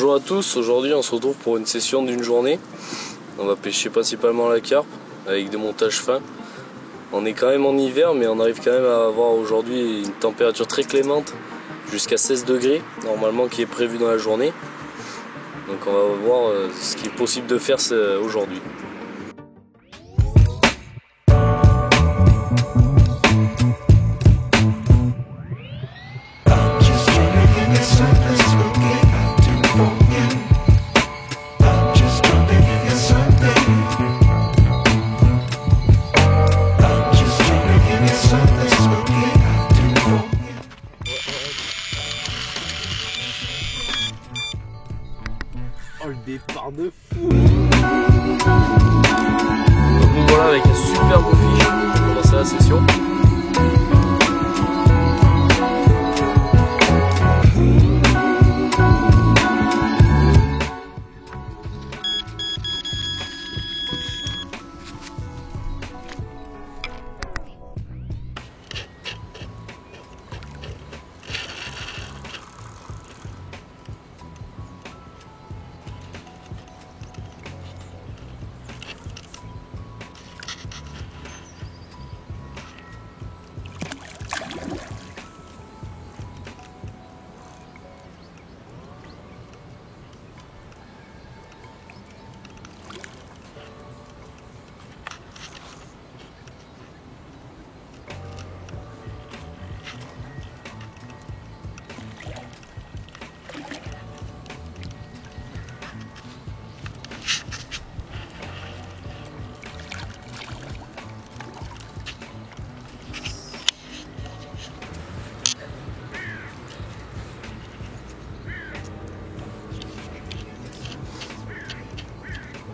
Bonjour à tous, aujourd'hui on se retrouve pour une session d'une journée. On va pêcher principalement la carpe avec des montages fins. On est quand même en hiver mais on arrive quand même à avoir aujourd'hui une température très clémente, jusqu'à 16 degrés normalement qui est prévu dans la journée. Donc on va voir ce qui est possible de faire aujourd'hui. Oh, le départ de fou! Donc nous voilà avec un super beau fiche pour commencer la session.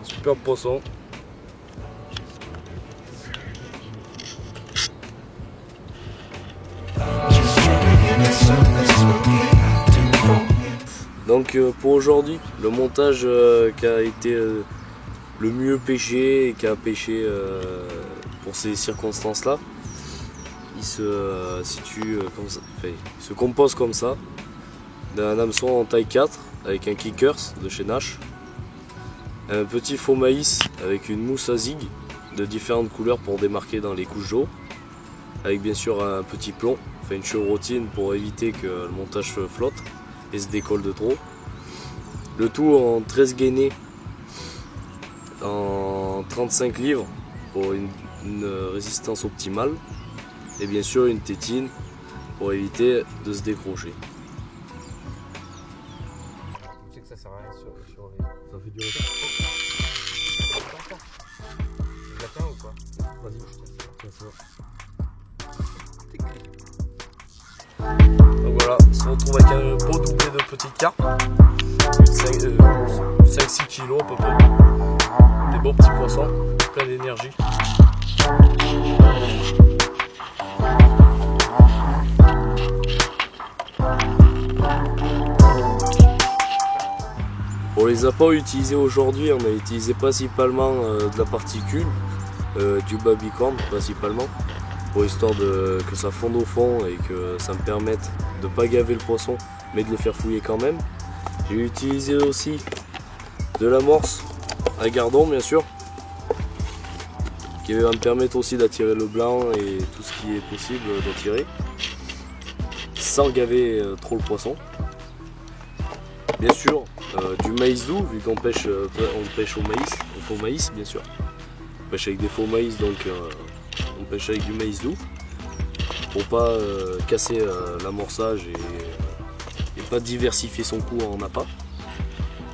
Super poisson. Donc pour aujourd'hui, le montage qui a été le mieux pêché et qui a pêché pour ces circonstances-là, il se situe comme ça, enfin, il se compose comme ça, d'un hameçon en taille 4 avec un kickers de chez Nash, un petit faux maïs avec une mousse à zig de différentes couleurs pour démarquer dans les couches d'eau, avec bien sûr un petit plomb, enfin une chevrotine pour éviter que le montage flotte et se décolle de trop. Le tout en 13 gainés en 35 livres pour une résistance optimale, et bien sûr une tétine pour éviter de se décrocher. Tu sais que ça sert à rien sur les... Ça fait du retard. Tu l'atteins ou pas? Vas-y, je t'assure. Donc voilà, on se retrouve avec un beau doublé de petites carpes, 5-6 kg à peu près. Des beaux petits poissons, plein d'énergie. Pour les appâts utilisés aujourd'hui, on a utilisé principalement de la particule, du babicorn principalement, pour histoire que ça fonde au fond et que ça me permette de ne pas gaver le poisson mais de le faire fouiller quand même. J'ai utilisé aussi de l'amorce à gardon bien sûr, qui va me permettre aussi d'attirer le blanc et tout ce qui est possible d'attirer sans gaver trop le poisson. Bien sûr du maïs doux, vu qu'on pêche, on pêche au faux maïs bien sûr. On pêche avec des faux maïs, donc on pêche avec du maïs doux pour pas casser l'amorçage et pas diversifier son coup en appât.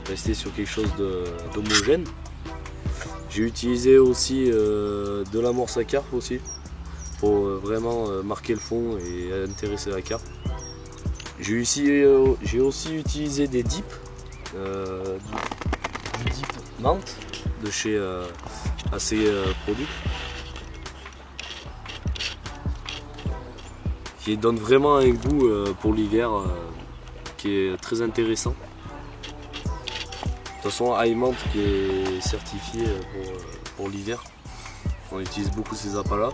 Rester sur quelque chose d'homogène. J'ai utilisé aussi de l'amorce à carpe aussi pour vraiment marquer le fond et intéresser la carpe. J'ai aussi utilisé des dips, du dip menthe de chez AC Produits, qui donne vraiment un goût pour l'hiver qui est très intéressant. De toute façon, Aimant qui est certifié pour l'hiver. On utilise beaucoup ces appâts là.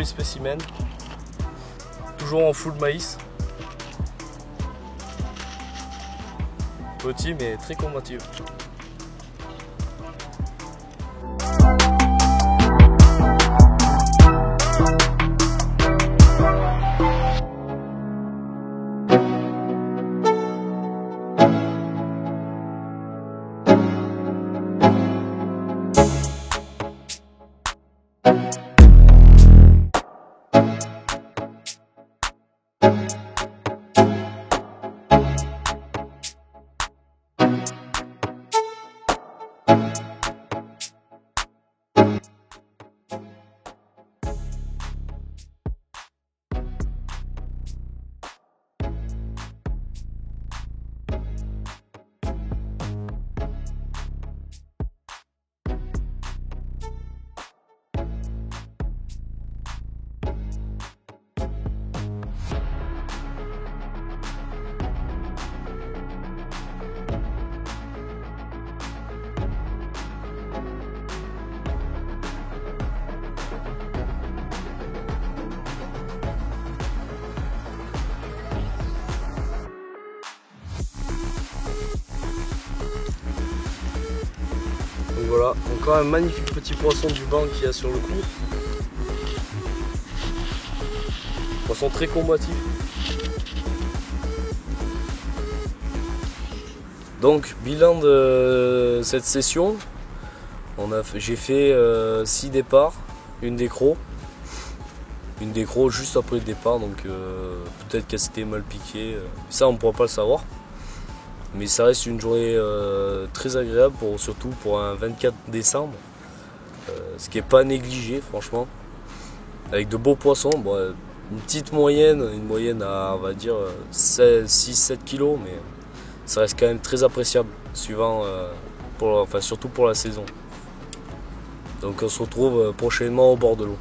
joli spécimen. Toujours en full maïs. Petit mais très combatif. Donc voilà, encore un magnifique petit poisson du banc qu'il y a sur le coup. Poisson très combatif. Donc bilan de cette session, j'ai fait 6 départs, une décro juste après le départ, donc peut-être qu'elle s'était mal piquée, ça on ne pourra pas le savoir. Mais ça reste une journée très agréable, surtout pour un 24 décembre, ce qui n'est pas négligé franchement, avec de beaux poissons. Bon, une petite moyenne, à on va dire 6-7 kg, mais ça reste quand même très appréciable, surtout pour la saison. Donc on se retrouve prochainement au bord de l'eau.